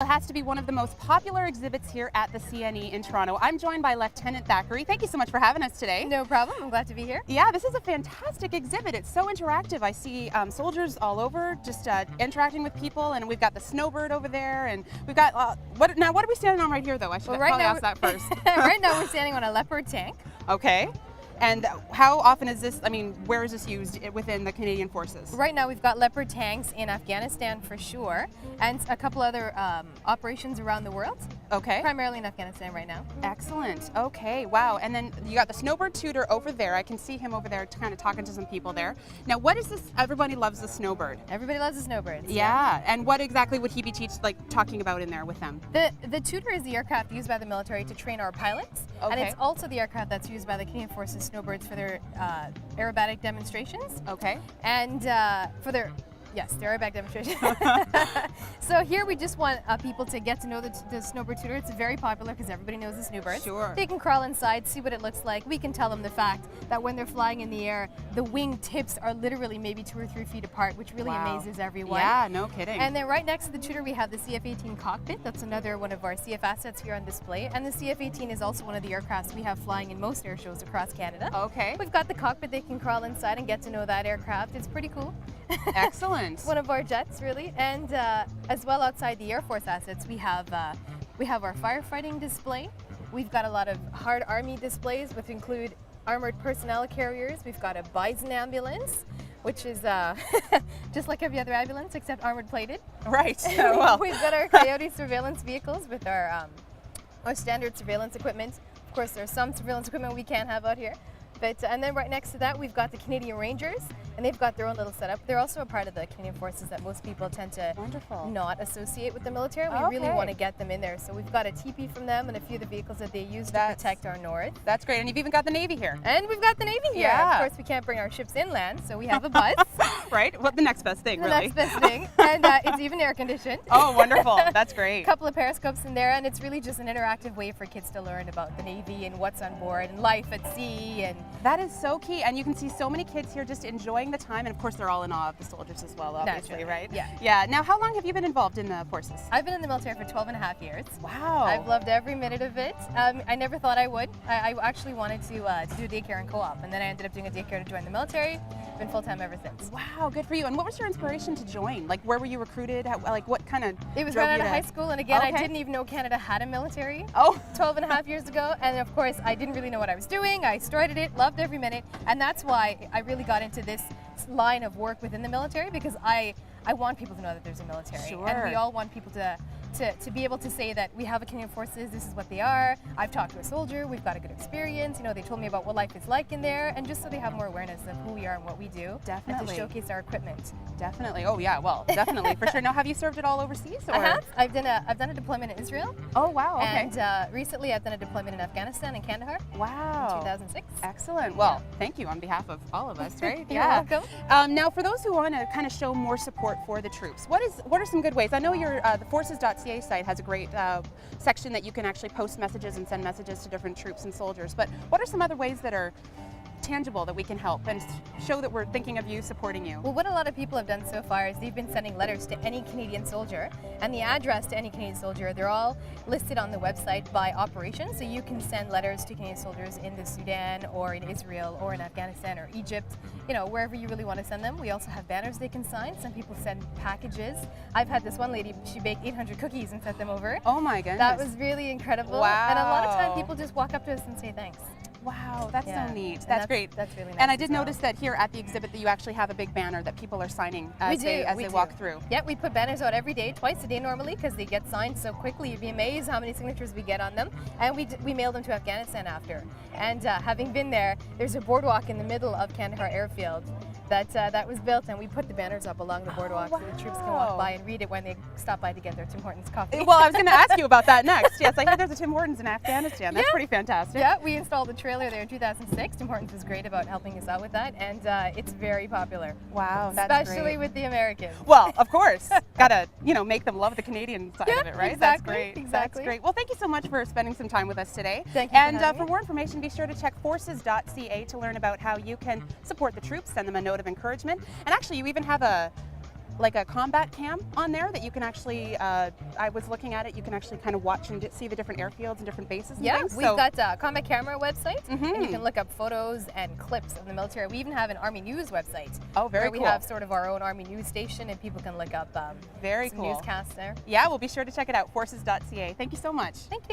It has to be one of the most popular exhibits here at the CNE in Toronto. I'm joined by Lieutenant Thackeray. Thank you so much for having us today. No problem. I'm glad to be here. Yeah, this is a fantastic exhibit. It's so interactive. I see soldiers all over just interacting with people, and we've got the snowbird over there, and we've got what are we standing on right here though? I should probably ask that first. Right now we're standing on a Leopard tank. Okay. And how often is this, where is this used within the Canadian Forces? Right now we've got Leopard tanks in Afghanistan for sure, and a couple other operations around the world. Okay. Primarily in Afghanistan right now. Excellent. Okay, wow. And then you got the snowbird tutor over there. I can see him over there kind of talking to some people there. Now, what is this? Everybody loves the snowbird. Everybody loves the snowbirds. Yeah. And what exactly would he be talking about in there with them? The tutor is the aircraft used by the military to train our pilots, okay. and it's also the aircraft that's used by the Canadian Forces snowbirds for their aerobatic demonstrations. Okay. And for their aerobatic demonstration. So here we just want people to get to know the snowbird tutor. It's very popular because everybody knows the snowbird. Sure. They can crawl inside, see what it looks like. We can tell them the fact that when they're flying in the air, the wing tips are literally maybe 2 or 3 feet apart, which really amazes everyone. Yeah, no kidding. And then right next to the tutor, we have the CF-18 cockpit. That's another one of our CF assets here on display. And the CF-18 is also one of the aircrafts we have flying in most air shows across Canada. Okay. We've got the cockpit. They can crawl inside and get to know that aircraft. It's pretty cool. Excellent. One of our jets, really. And as well, outside the Air Force assets, we have our firefighting display. We've got a lot of hard army displays, which include armored personnel carriers. We've got a Bison ambulance, which is just like every other ambulance except armored plated. Right. Well. We've got our Coyote surveillance vehicles with our standard surveillance equipment. Of course, there's some surveillance equipment we can't have out here. But, and then right next to that, we've got the Canadian Rangers, and they've got their own little setup. They're also a part of the Canadian Forces that most people tend to not associate with the military. We really want to get them in there. So we've got a teepee from them and a few of the vehicles that they use to protect our north. That's great. And you've even got the Navy here. And we've got the Navy here. Yeah. Of course, we can't bring our ships inland, so we have a bus. Right? What the next best thing, The really? next best thing. And it's even air conditioned. Oh, wonderful. That's great. A couple of periscopes in there, and it's really just an interactive way for kids to learn about the Navy and what's on board and life at sea. And that is so key. And you can see so many kids here just enjoying the time, and of course they're all in awe of the soldiers as well, obviously. Naturally. Right? Yeah. Yeah. Now, how long have you been involved in the forces? I've been in the military for 12 and a half years. Wow. I've loved every minute of it. I never thought I would. I actually wanted to do a daycare and co-op, and then I ended up doing a daycare to join the military. Been full-time ever since. Wow, good for you. And what was your inspiration to join? Like, where were you recruited? What kind of It was right out of high school, and again, I didn't even know Canada had a military. Oh. 12 and a half years ago, and of course, I didn't really know what I was doing. I started it, loved every minute, and that's why I really got into this line of work within the military, because I want people to know that there's a military. Sure. And we all want people to be able to say that we have a Canadian Forces, this is what they are. I've talked to a soldier, we've got a good experience, they told me about what life is like in there, and just so they have more awareness of who we are and what we do. Definitely. And to showcase our equipment. Definitely. Oh yeah, well, definitely, for sure. Now, have you served at all overseas? Or? I have. I've done a deployment in Israel. Oh wow, okay. And recently I've done a deployment in Afghanistan and Kandahar. Wow. In 2006. Excellent. Well, thank you on behalf of all of us, right? You're welcome. Now, for those who want to kind of show more support for the troops, what are some good ways? I know your the forces.ca site has a great section that you can actually post messages and send messages to different troops and soldiers, but what are some other ways that are tangible that we can help and show that we're thinking of you, supporting you? Well, what a lot of people have done so far is they've been sending letters to any Canadian soldier, and the address to any Canadian soldier, they're all listed on the website by operation, so you can send letters to Canadian soldiers in the Sudan or in Israel or in Afghanistan or Egypt, wherever you really want to send them. We also have banners they can sign. Some people send packages. I've had this one lady, she baked 800 cookies and sent them over. Oh my goodness. That was really incredible. Wow. And a lot of time people just walk up to us and say thanks. Wow, that's so neat. That's great. That's really nice. And I did notice that here at the exhibit that you actually have a big banner that people are signing as they walk through. Yeah, we put banners out every day, twice a day normally, because they get signed so quickly. You'd be amazed how many signatures we get on them. And we mail them to Afghanistan after. And having been there, there's a boardwalk in the middle of Kandahar Airfield that was built, and we put the banners up along the boardwalk so the troops can walk by and read it when they stop by to get their Tim Hortons coffee. Well, I was going to ask you about that next. Yes, I hear there's a Tim Hortons in Afghanistan. That's pretty fantastic. Yeah, we installed a trailer there in 2006. Tim Hortons was great about helping us out with that, and it's very popular. Wow, that's especially with the Americans. Well, of course. Gotta, make them love the Canadian side of it, right? Exactly, That's great. exactly. That's great. Well, thank you so much for spending some time with us today. Thank you. And for more information, be sure to check forces.ca to learn about how you can support the troops, send them a note of encouragement. And actually, you even have a like a combat cam on there that you can actually, I was looking at it, you can actually kind of watch and see the different airfields and different bases and Yeah, things. we've got a combat camera website, and you Mhm. can look up photos and clips of the military. We even have an Army News website. Oh, very where cool. we have sort of our own Army News station, and people can look up Very some cool. newscasts there. Yeah, we'll be sure to check it out, forces.ca. Thank you so much. Thank you.